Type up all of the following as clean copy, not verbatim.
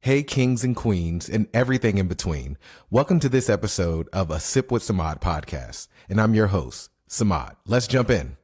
Hey, kings and queens, and everything in between. Welcome to this episode of A Sip with Simone podcast. And I'm your host, Simone. Let's jump in.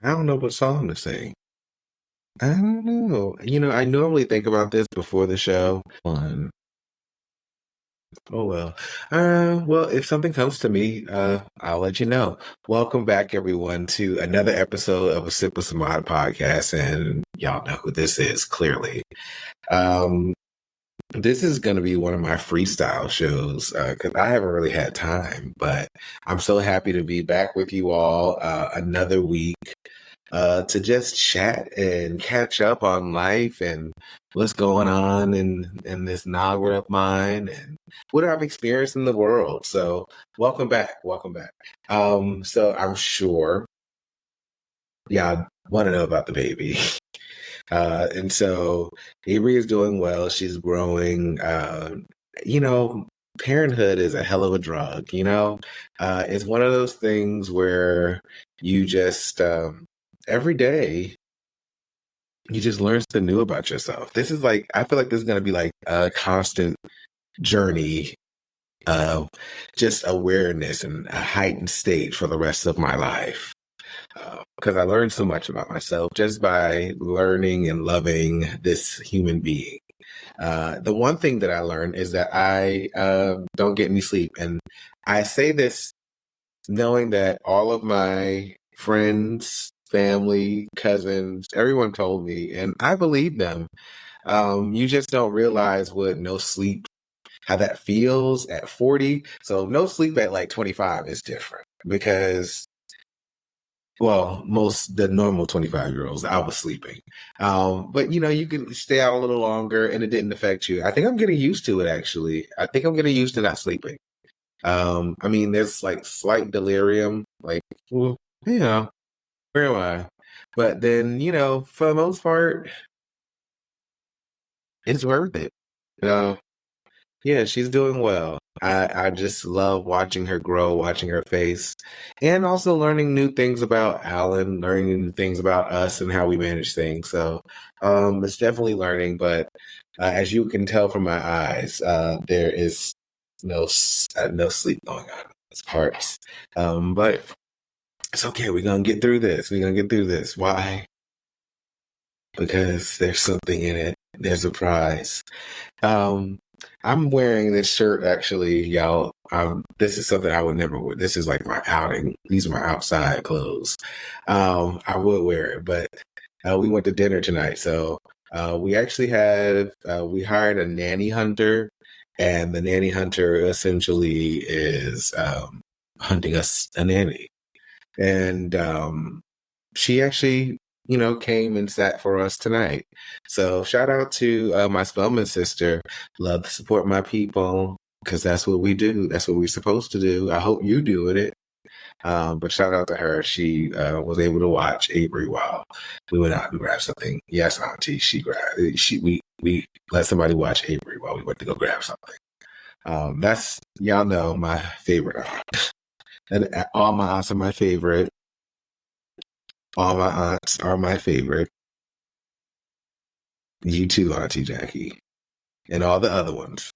I don't know what song to sing. I don't know. I normally think about this before the show. Oh well. Well, if something comes to me, I'll let you know. Welcome back, everyone, to another episode of a Sip with Simone podcast, and y'all know who this is clearly. This is going to be one of my freestyle shows because I haven't really had time, but I'm so happy to be back with you all another week. To just chat and catch up on life and what's going on in this novel of mine and what I've experienced in the world. So welcome back. So I'm sure y'all want to know about the baby. And so Avery is doing well. She's growing. Parenthood is a hell of a drug, It's one of those things where you just every day you just learn something new about yourself. I feel like this is going to be like a constant journey of just awareness and a heightened state for the rest of my life. Because I learned so much about myself just by learning and loving this human being. The one thing that I learned is that I don't get any sleep. And I say this knowing that all of my friends, family, cousins, everyone told me, and I believe them. You just don't realize what no sleep, how that feels at 40. So no sleep at like 25 is different because, well, the normal 25-year-olds, I was sleeping. But you can stay out a little longer and it didn't affect you. I think I'm getting used to it, actually. I think I'm getting used to not sleeping. There's like slight delirium, like, well, where am I? But then, for the most part, it's worth it. Yeah, she's doing well. I just love watching her grow, watching her face, and also learning new things about Alan, learning new things about us and how we manage things. So, it's definitely learning, but as you can tell from my eyes, there is no sleep going on in these parts. But it's okay. We're going to get through this. Why? Because there's something in it. There's a prize. I'm wearing this shirt, actually, y'all. This is something I would never wear. This is like my outing. These are my outside clothes. I would wear it, but we went to dinner tonight. So we actually we hired a nanny hunter, and the nanny hunter essentially is hunting us a nanny. And she actually, came and sat for us tonight. So shout out to my Spelman sister. Love to support my people because that's what we do. That's what we're supposed to do. I hope you doing it. But shout out to her. She was able to watch Avery while we went out and grabbed something. Yes, Auntie. We let somebody watch Avery while we went to go grab something. That's, y'all know, my favorite aunt. And all my aunts are my favorite. All my aunts are my favorite. You too, Auntie Jackie. And all the other ones.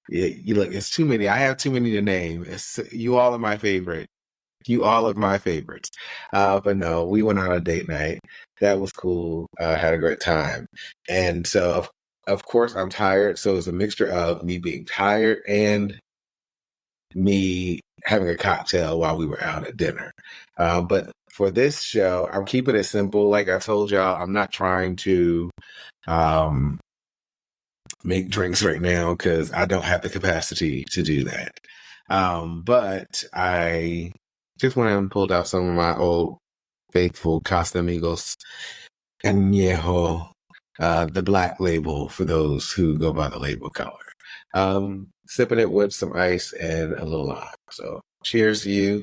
Yeah, look, it's too many. I have too many to name. You all are my favorite. You all are my favorites. But no, we went on a date night. That was cool. Had a great time. And so, of course, I'm tired. So it's a mixture of me being tired and me having a cocktail while we were out at dinner. But for this show, I'm keeping it simple. Like I told y'all, I'm not trying to make drinks right now because I don't have the capacity to do that. But I just went and pulled out some of my old faithful Costa Amigos añejo, the black label for those who go by the label color. Sipping it with some ice and a little lime. So cheers to you.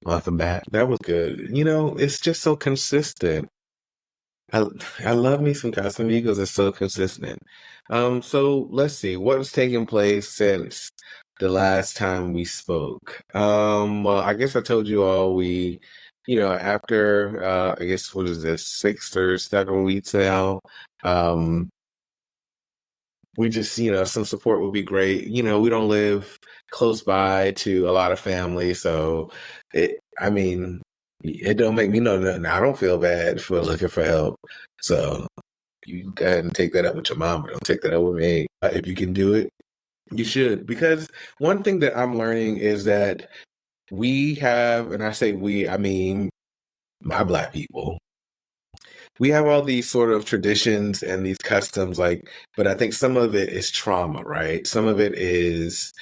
Welcome back. That was good. You know, it's just so consistent. I I love me some Casamigos. It's so consistent. So let's see what's taken place since the last time we spoke. Well, I guess I told you all after I guess what is this 6 or 7 weeks now, um, we just some support would be great. We don't live close by to a lot of family, so I mean, it don't make me know nothing. I don't feel bad for looking for help. So you go ahead and take that up with your mom, or don't take that up with me. If you can do it, you should. Because one thing that I'm learning is that we have, and I say we, I mean my Black people, we have all these sort of traditions and these customs, but I think some of it is trauma, right? Some of it is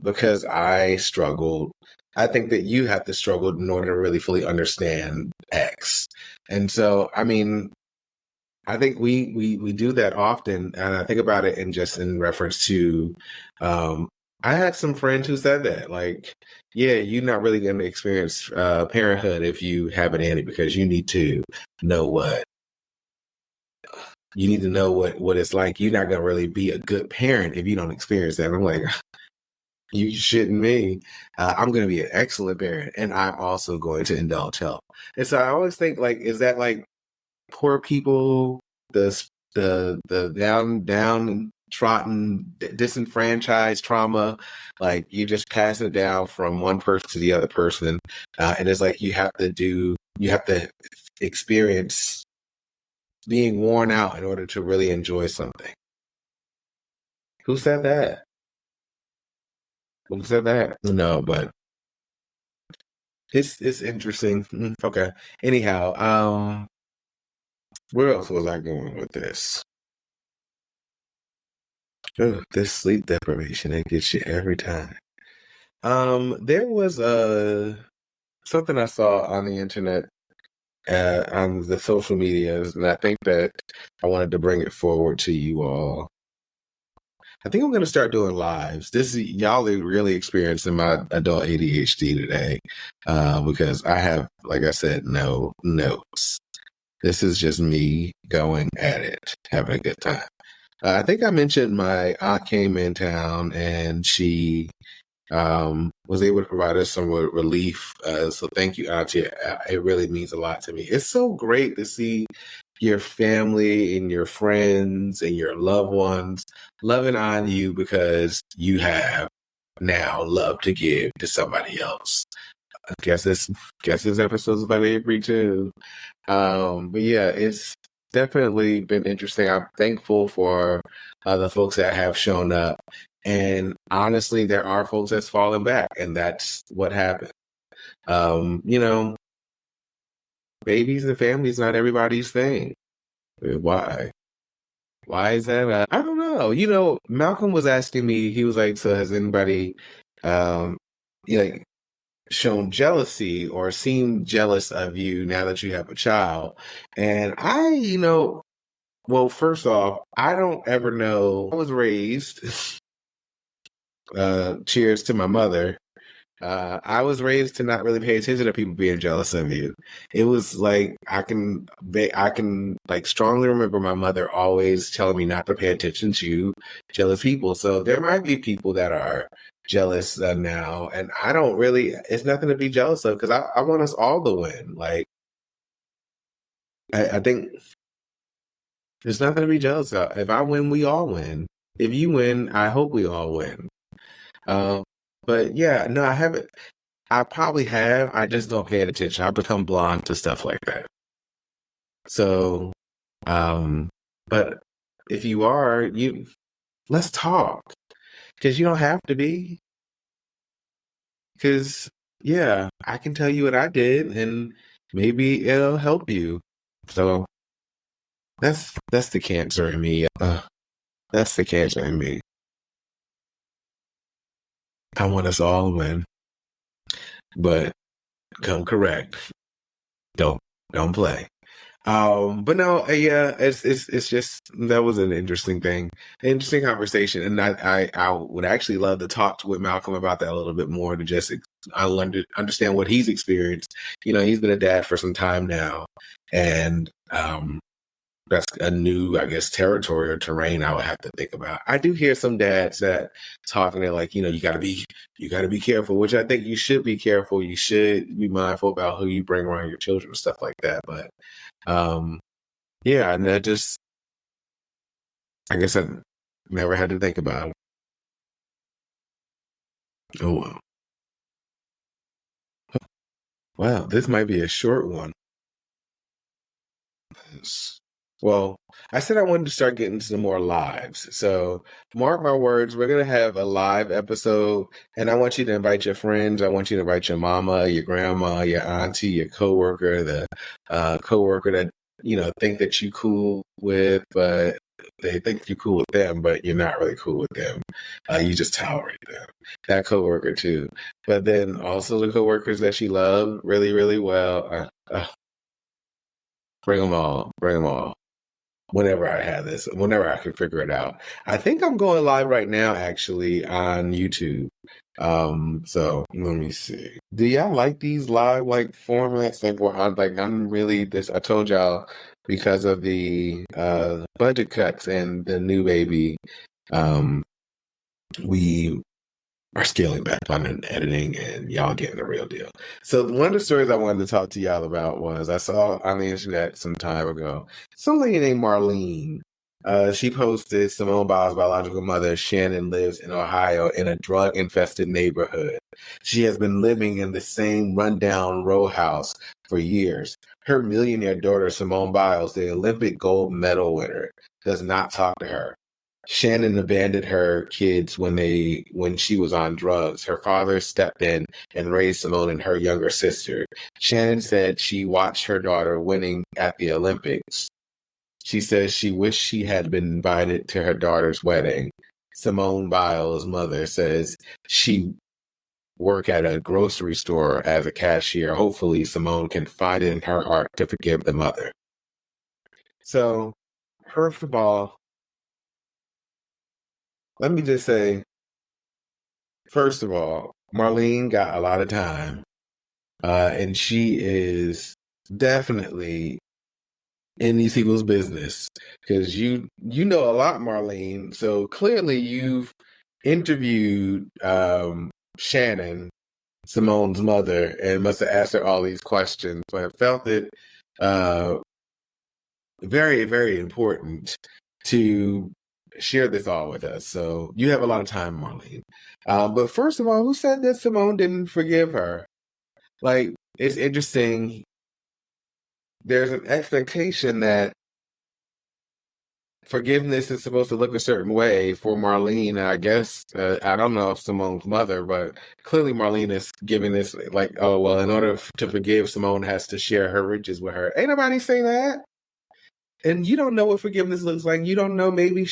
because I struggled. I think that you have to struggle in order to really fully understand X. And so, I mean, I think we do that often, and I think about it in reference to, I had some friends who said that, yeah, you're not really going to experience parenthood if you have a nanny, because you need to know what it's like. You're not going to really be a good parent if you don't experience that. I'm like, you shitting me. I'm going to be an excellent parent, and I'm also going to indulge help. And so I always think, is that poor people, the downtrodden, disenfranchised trauma, you just pass it down from one person to the other person, and it's you have to experience being worn out in order to really enjoy something. Who said that? Who said that? No, but it's interesting. Okay. Anyhow, where else was I going with this? Ugh, this sleep deprivation, it gets you every time. There was something I saw on the internet, on the social medias, and I think that I wanted to bring it forward to you all. I think I'm going to start doing lives. Y'all are really experiencing my adult ADHD today, because I have, like I said, no notes. This is just me going at it, having a good time. I think I mentioned my aunt came in town, and she was able to provide us some relief. So thank you, Auntie. It really means a lot to me. It's so great to see your family and your friends and your loved ones loving on you because you have now love to give to somebody else. I guess this episode's about Avery too. But yeah, it's definitely been interesting. I'm thankful for the folks that have shown up. And honestly, there are folks that's fallen back, and that's what happened. Babies and families, not everybody's thing. Why? Why is that? I don't know. Malcolm was asking me, he was like, so has anybody, um, like, shown jealousy or seemed jealous of you now that you have a child? And well, first off, I don't ever know. I was raised, cheers to my mother. I was raised to not really pay attention to people being jealous of you. It was I can strongly remember my mother always telling me not to pay attention to jealous people. So there might be people that are jealous now, and I don't really. It's nothing to be jealous of, because I want us all to win. I think there's nothing to be jealous of. If I win, we all win. If you win, I hope we all win. But yeah, no, I haven't. I probably have. I just don't pay attention. I've become blind to stuff like that. So, but if you are, let's talk, because you don't have to be. Because yeah, I can tell you what I did, and maybe it'll help you. So that's the cancer in me. That's the cancer in me. I want us all to win, but come correct. Don't play. But no, yeah, it's just that was an interesting thing, interesting conversation, and I would actually love to talk with Malcolm about that a little bit more to just understand what he's experienced. You know, he's been a dad for some time now, and that's a new, I guess, territory or terrain I would have to think about. I do hear some dads that talking, they're like, you know, you got to be careful, which I think you should be careful. You should be mindful about who you bring around your children and stuff like that. But yeah, and that just, I guess I never had to think about it. Oh, well. Wow, this might be a short one. Well, I said I wanted to start getting some more lives. So mark my words, we're going to have a live episode, and I want you to invite your friends. I want you to invite your mama, your grandma, your auntie, your coworker, the coworker that, you know, think that you cool with, but they think you're cool with them, but you're not really cool with them. You just tolerate them. That coworker too. But then also the coworkers that she loved really, really well. Bring them all. Bring them all. Whenever I can figure it out. I think I'm going live right now, actually, on YouTube. So let me see. Do y'all like these live like formats? I'm really this. I told y'all because of the budget cuts and the new baby, we are scaling back on editing, and y'all getting the real deal. So one of the stories I wanted to talk to y'all about was I saw on the internet some time ago, some lady named Marlene. She posted Simone Biles' biological mother, Shannon, lives in Ohio in a drug-infested neighborhood. She has been living in the same rundown row house for years. Her millionaire daughter, Simone Biles, the Olympic gold medal winner, does not talk to her. Shannon abandoned her kids when she was on drugs. Her father stepped in and raised Simone and her younger sister. Shannon said she watched her daughter winning at the Olympics. She says she wished she had been invited to her daughter's wedding. Simone Biles' mother says she worked at a grocery store as a cashier. Hopefully Simone can find it in her heart to forgive the mother. So, first of all, let me just say, first of all, Marlene got a lot of time, and she is definitely in these people's business because you know a lot, Marlene. So clearly, you've interviewed Shannon, Simone's mother, and must have asked her all these questions, but felt it very, very important to share this all with us. So you have a lot of time, Marlene. But first of all, who said that Simone didn't forgive her? Like, it's interesting. There's an expectation that forgiveness is supposed to look a certain way for Marlene. I guess, I don't know if Simone's mother, but clearly Marlene is giving this like, oh, well, in order to forgive, Simone has to share her riches with her. Ain't nobody say that. And you don't know what forgiveness looks like. You don't know. Maybe did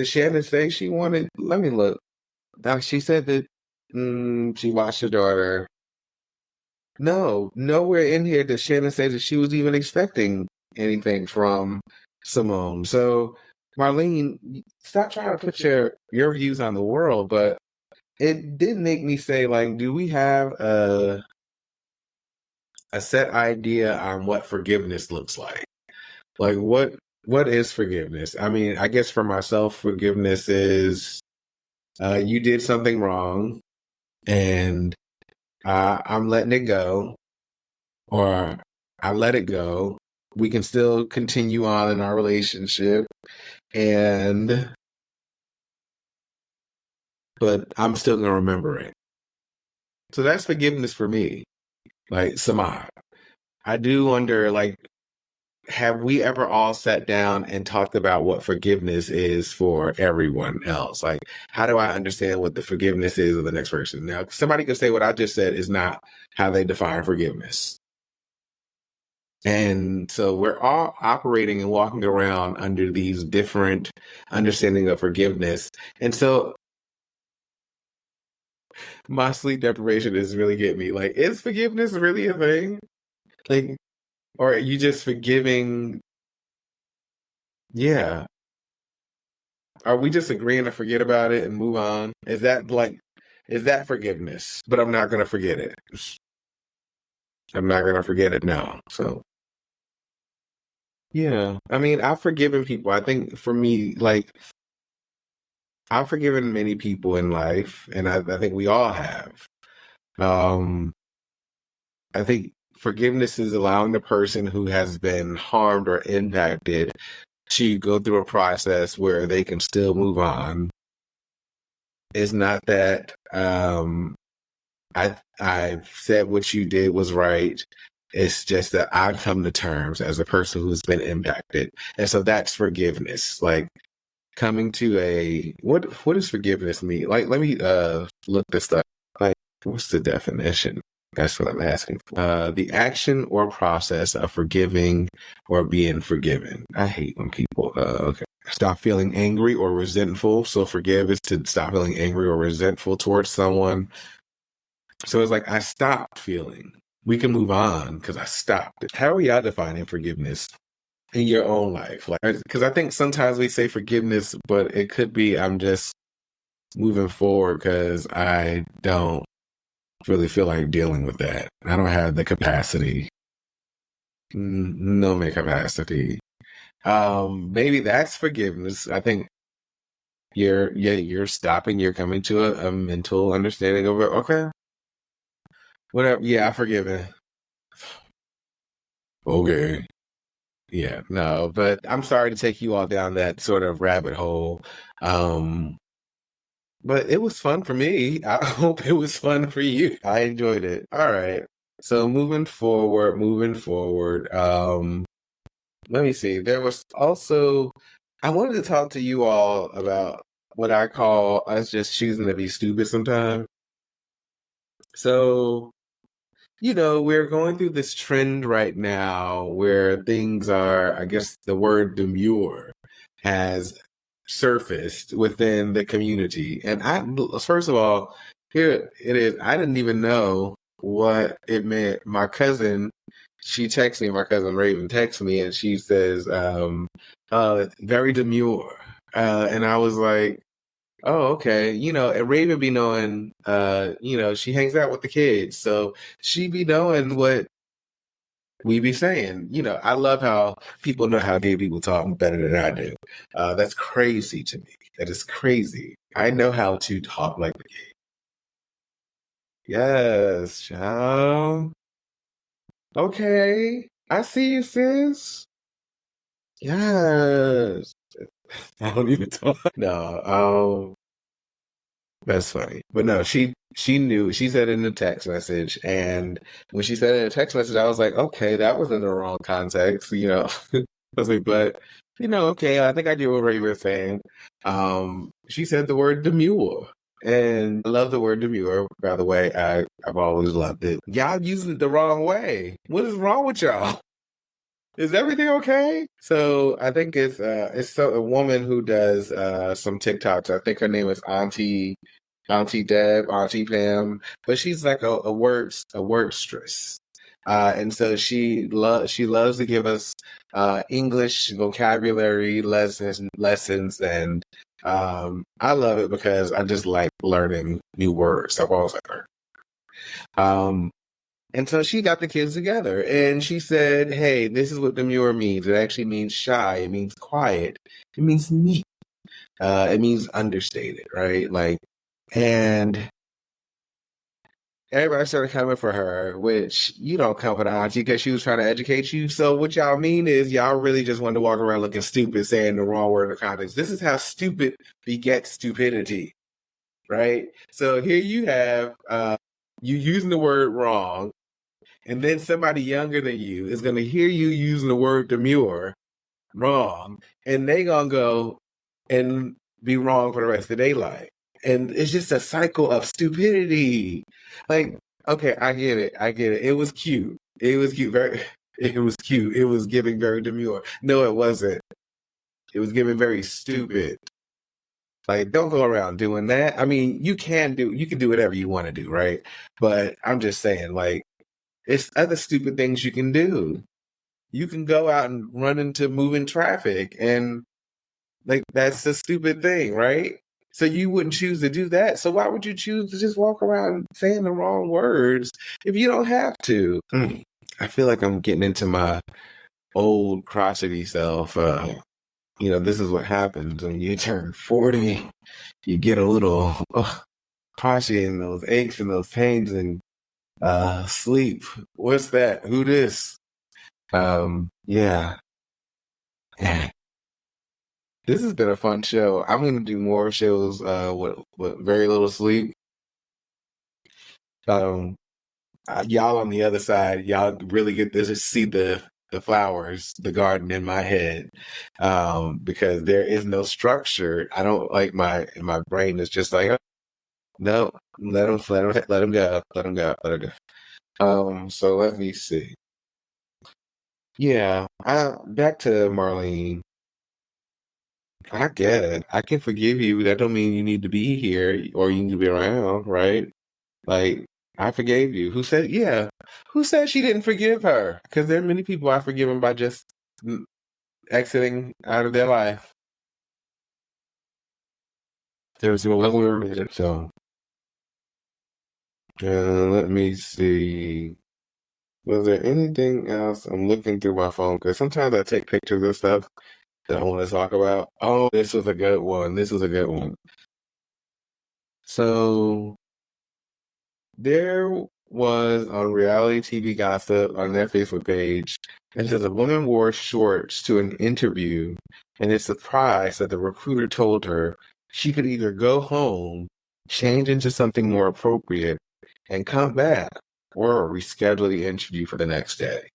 Shannon say she wanted? Let me look. Now she said that she watched her daughter. No, nowhere in here does Shannon say that she was even expecting anything from Simone. So, Marlene, stop trying to put your views on the world. But it did make me say, like, do we have a set idea on what forgiveness looks like? Like, what is forgiveness? I mean, I guess for myself, forgiveness is you did something wrong, and I'm letting it go, or I let it go. We can still continue on in our relationship, but I'm still gonna remember it. So that's forgiveness for me. Like, Samad, I do wonder, like, have we ever all sat down and talked about what forgiveness is for everyone else? Like, how do I understand what the forgiveness is of the next person? Now, somebody could say what I just said is not how they define forgiveness. And so we're all operating and walking around under these different understanding of forgiveness. And so My sleep deprivation is really getting me. Like, is forgiveness really a thing? Like, or are you just forgiving? Yeah. Are we just agreeing to forget about it and move on? Is that forgiveness? But I'm not going to forget it. I'm not going to forget it now. So, yeah. I mean, I've forgiven people. I think for me, like, I've forgiven many people in life, and I think we all have. Um, I think forgiveness is allowing the person who has been harmed or impacted to go through a process where they can still move on. It's not that I said what you did was right. It's just that I've come to terms as a person who's been impacted. And so that's forgiveness. Like coming to a what does forgiveness mean? Like let me look this up. Like what's the definition? That's what I'm asking for. The action or process of forgiving or being forgiven. I hate when people okay. Stop feeling angry or resentful. So forgive is to stop feeling angry or resentful towards someone. So it's like I stopped feeling. We can move on because I stopped it. How are y'all defining forgiveness in your own life? Like, because I think sometimes we say forgiveness, but it could be I'm just moving forward because I don't really feel like dealing with that. I don't have the capacity. No me capacity. Maybe that's forgiveness. I think you're stopping. You're coming to a mental understanding of it. Okay, whatever. Yeah, I forgive it. Okay. Yeah, no, but I'm sorry to take you all down that sort of rabbit hole. Um, but it was fun for me. I hope it was fun for you. I enjoyed it. All right. So moving forward, let me see. There was also I wanted to talk to you all about what I call us just choosing to be stupid sometimes. So we're going through this trend right now where things are, I guess the word demure has surfaced within the community. And first of all, here it is. I didn't even know what it meant. She texted me, my cousin Raven texted me and she says, very demure. And I was like, oh, okay. And Raven be knowing, she hangs out with the kids. So she be knowing what we be saying. I love how people know how gay people talk better than I do. That's crazy to me. That is crazy. I know how to talk like the gay. Yes, child. Okay. I see you, sis. Yes. I don't even talk. No, that's funny. But no, she knew. She said it in the text message, and when she said it in the text message, I was like, okay, that was in the wrong context, I was like, but okay, I think I get what Ray was saying. She said the word demure. And I love the word demure, by the way. I've always loved it. Y'all using it the wrong way. What is wrong with y'all? Is everything okay? So I think it's a woman who does some TikToks. I think her name is Auntie Deb, Auntie Pam, but she's like a wordstress. And so she loves to give us English vocabulary lessons, and I love it because I just like learning new words. I've always liked her. And so she got the kids together and she said, hey, this is what demure means. It actually means shy. It means quiet. It means neat. It means understated, right? Like, and everybody started coming for her, which you don't come for the auntie because she was trying to educate you. So what y'all mean is y'all really just wanted to walk around looking stupid, saying the wrong word in the context. This is how stupid begets stupidity, right? So here you have you using the word wrong. And then somebody younger than you is going to hear you using the word demure wrong, and they going to go and be wrong for the rest of their life. And it's just a cycle of stupidity. Like, okay, I get it. I get it. It was cute. It was cute. It was cute. It was giving very demure. No, it wasn't. It was giving very stupid. Like, don't go around doing that. I mean, you can do whatever you want to do, right? But I'm just saying, like, it's other stupid things you can do. You can go out and run into moving traffic, and like that's a stupid thing, right? So you wouldn't choose to do that. So why would you choose to just walk around saying the wrong words if you don't have to? I feel like I'm getting into my old crotchety self. This is what happens when you turn 40. You get a little crotchety and those aches and those pains and sleep. What's that? Who this? Yeah. This has been a fun show. I'm going to do more shows with very little sleep. Y'all on the other side, y'all really get to see the flowers, the garden in my head, because there is no structure. I don't like my brain is just like, oh, no, let him go, let him go. So let me see. Yeah, back to Marlene. I get it. I can forgive you. That don't mean you need to be here or you need to be around, right? Like, I forgave you. Who said, yeah. Who said she didn't forgive her? Because there are many people I forgiven by just exiting out of their life. There was one we were so. Let me see. Was there anything else? I'm looking through my phone because sometimes I take pictures of stuff that I want to talk about. Oh, this was a good one. This was a good one. So there was on reality TV gossip on their Facebook page, and says a woman wore shorts to an interview and is surprised that the recruiter told her she could either go home, change into something more appropriate, and come back, or reschedule the interview for the next day.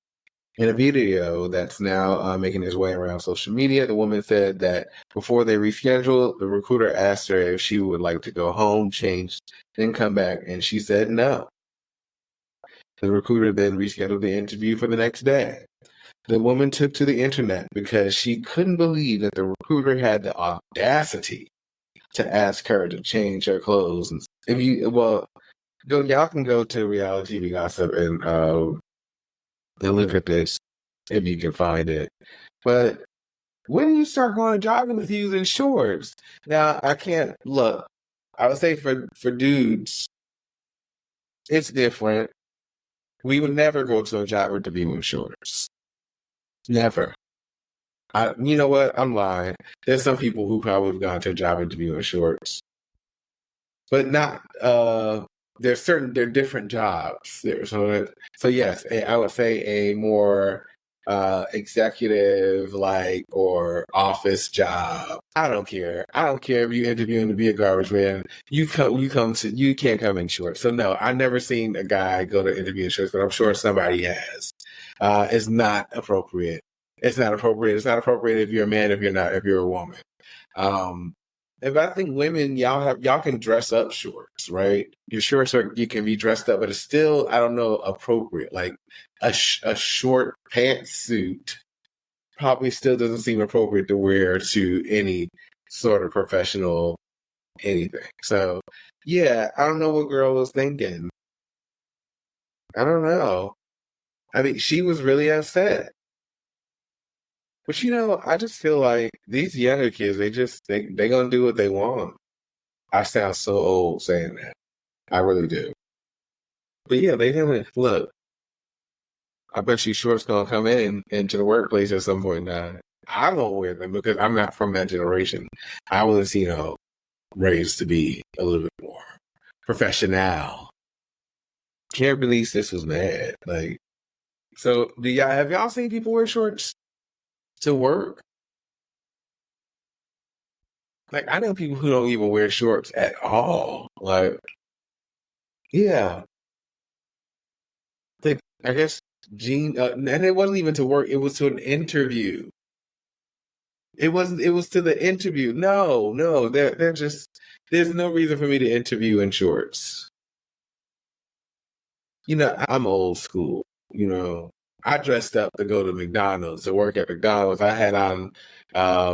In a video that's now making its way around social media, the woman said that before they rescheduled, the recruiter asked her if she would like to go home, change, then come back, and she said no. The recruiter then rescheduled the interview for the next day. The woman took to the internet because she couldn't believe that the recruiter had the audacity to ask her to change her clothes. Y'all can go to reality TV gossip and look at this if you can find it. But when do you start going jogging with using shorts? Now I can't look. I would say for dudes, it's different. We would never go to a job interview with shorts. Never. You know what? I'm lying. There's some people who probably have gone to a job interview in shorts, but not. They're different jobs. So yes, I would say a more executive or office job. I don't care. I don't care if you interviewing to be a garbage man. You can't come in shorts. So no, I've never seen a guy go to interview in shorts, but I'm sure somebody has. It's not appropriate. It's not appropriate. It's not appropriate if you're a man, if you're a woman. If I think women, y'all can dress up shorts, right? Your shorts you can be dressed up, but it's still, I don't know, appropriate. Like a short pantsuit probably still doesn't seem appropriate to wear to any sort of professional anything. So yeah, I don't know what girl was thinking. I don't know. I mean, she was really upset. But I just feel like these younger kids, they gonna do what they want. I sound so old saying that. I really do. But yeah, they didn't look. I bet you shorts gonna come into the workplace at some point now. I won't wear them because I'm not from that generation. I was, raised to be a little bit more professional. Can't believe this was bad. Like, so have y'all seen people wear shorts to work? Like, I know people who don't even wear shorts at all. Like, yeah. Like, I guess Gene, and it wasn't even to work. It was to an interview. It wasn't. It was to the interview. No. They're just. There's no reason for me to interview in shorts. I'm old school. I dressed up to go to McDonald's, to work at McDonald's. I had on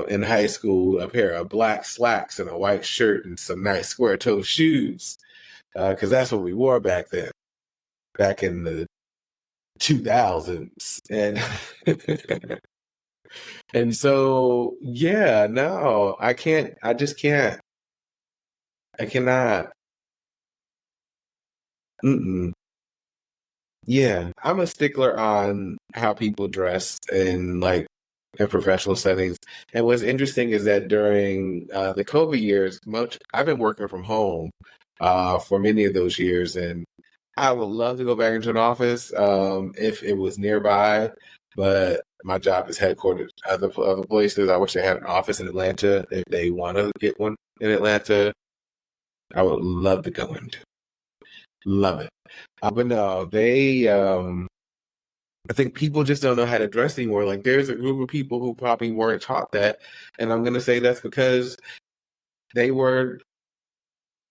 in high school a pair of black slacks and a white shirt and some nice square toe shoes, because that's what we wore back then, back in the 2000s. And and so yeah, no, I can't. I just can't. I cannot. Mm-mm. Yeah, I'm a stickler on how people dress in professional settings. And what's interesting is that during the COVID years, I've been working from home for many of those years, and I would love to go back into an office if it was nearby. But my job is headquartered other places. I wish they had an office in Atlanta. If they want to get one in Atlanta, I would love to go into. Love it. But no, I think people just don't know how to dress anymore. Like, there's a group of people who probably weren't taught that. And I'm going to say that's because they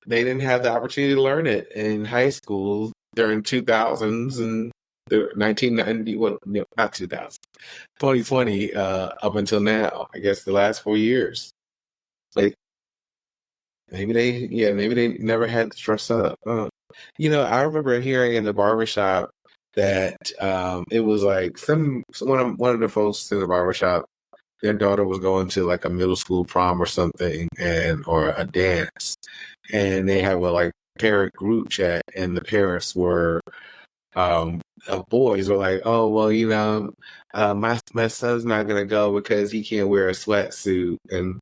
didn't have the opportunity to learn it in high school during 2000s and the 1990, well, no, not 2000, 2020, up until now, I guess the last 4 years. Like, maybe they never had to dress up. I remember hearing in the barbershop that it was like one of the folks in the barbershop, their daughter was going to like a middle school prom or something, or a dance, and they have a like parent group chat, and the parents were of boys were like, oh well, my son's not gonna go because he can't wear a sweatsuit, and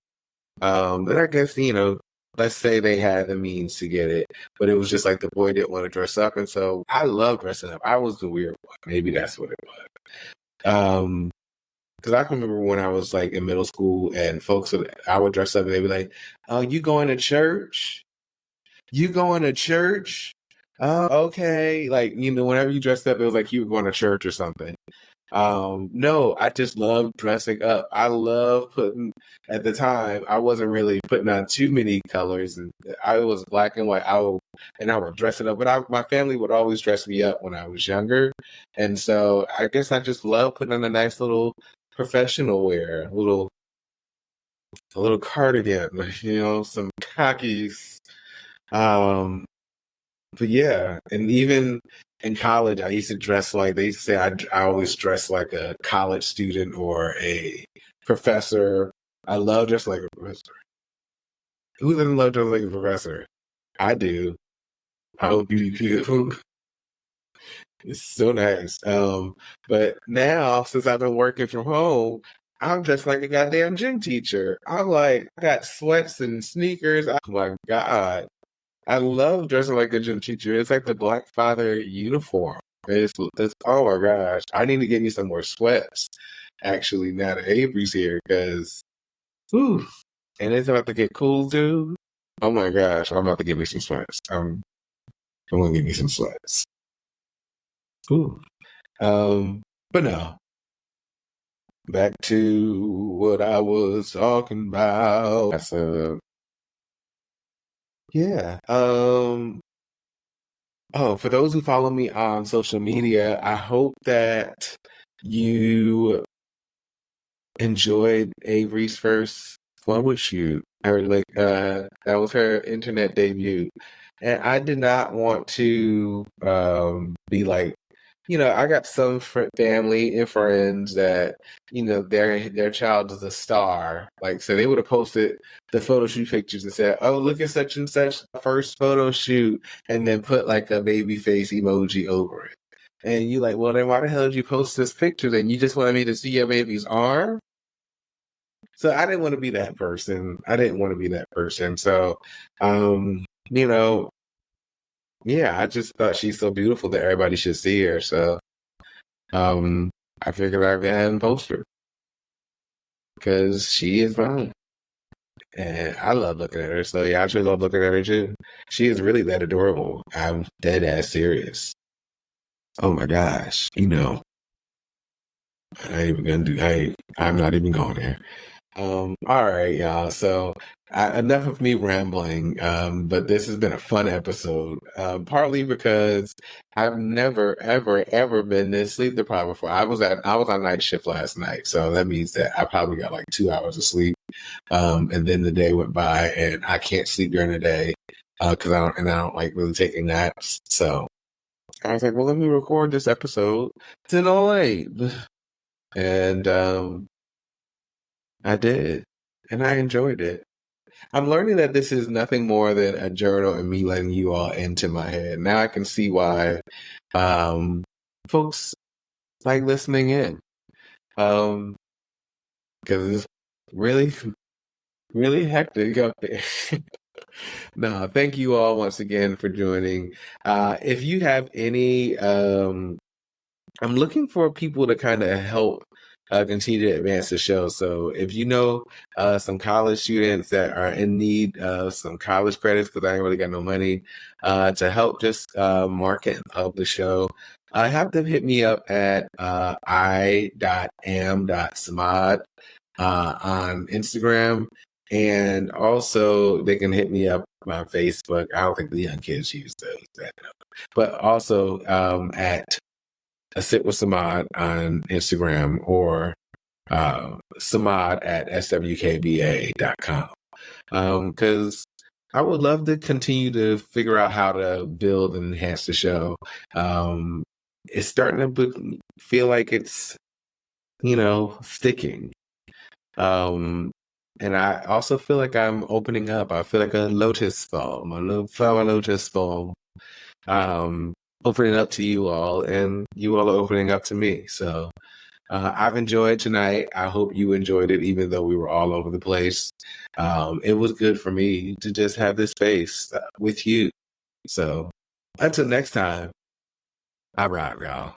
I guess let's say they had the means to get it, but it was just like the boy didn't want to dress up, and so I love dressing up. I was the weird one. Maybe that's what it was. Because I can remember when I was like in middle school, and I would dress up, and they'd be like, "Oh, you going to church? You going to church? Oh, okay." Like, whenever you dressed up, it was like you were going to church or something. No, I just love dressing up. I love at the time, I wasn't really putting on too many colors, and I was black and white. I would dress it up, but my family would always dress me up when I was younger. And so I guess I just love putting on a nice little professional wear, a little cardigan, some khakis. Um, but yeah, and even in college, I used to dress like they used to say I always dress like a college student or a professor. I love dressing like a professor. Who doesn't love dressing like a professor? I do. I hope you do. It's so nice. But now since I've been working from home, I'm just like a goddamn gym teacher. I'm like, I got sweats and sneakers. Oh my God. I love dressing like a gym teacher. It's like the Black Father uniform. It's oh my gosh. I need to get me some more sweats. Actually, now that Avery's here, because and it's about to get cool too. Oh my gosh, I'm about to get me some sweats. I'm gonna get me some sweats. Ooh. But no. Back to what I was talking about. Yeah. Oh, for those who follow me on social media, I hope that you enjoyed Avery's first photo shoot. That was her internet debut. And I did not want to be like, I got some family and friends that, their child is a star. Like, so they would have posted the photo shoot pictures and said, oh, look at such and such first photo shoot, and then put like a baby face emoji over it. And you like, well, then why the hell did you post this picture? Then you just wanted me to see your baby's arm? So I didn't want to be that person. So, yeah, I just thought she's so beautiful that everybody should see her. So, I figured I'd go ahead and post her because she is fine. And I love looking at her. So yeah, I actually love looking at her too. She is really that adorable. I'm dead ass serious. Oh my gosh. I'm not even going there. All right, y'all. So enough of me rambling. But this has been a fun episode. Partly because I've never, ever, ever been this sleep deprived before. I was on night shift last night, so that means that I probably got like 2 hours of sleep. And then the day went by, and I can't sleep during the day because I don't like really taking naps. So I was like, well, let me record this episode. It's in all late, and I did, and I enjoyed it. I'm learning that this is nothing more than a journal and me letting you all into my head. Now I can see why folks like listening in. Because it's really, really hectic up there. No, thank you all once again for joining. If you have any I'm looking for people to kind of help continue to advance the show. So if you know some college students that are in need of some college credits, because I ain't really got no money, to help just market and help the show, have them hit me up at I.am.samad on Instagram. And also they can hit me up on Facebook. I don't think the young kids use that. But also at a Sit with Samad on Instagram or Samad at swkba.com. Because I would love to continue to figure out how to build and enhance the show. It's starting to feel like it's, sticking. And I also feel like I'm opening up. I feel like a lotus form, a little flower lotus form. Opening up to you all, and you all are opening up to me. So I've enjoyed tonight. I hope you enjoyed it, even though we were all over the place. It was good for me to just have this space with you. So until next time, all right, y'all.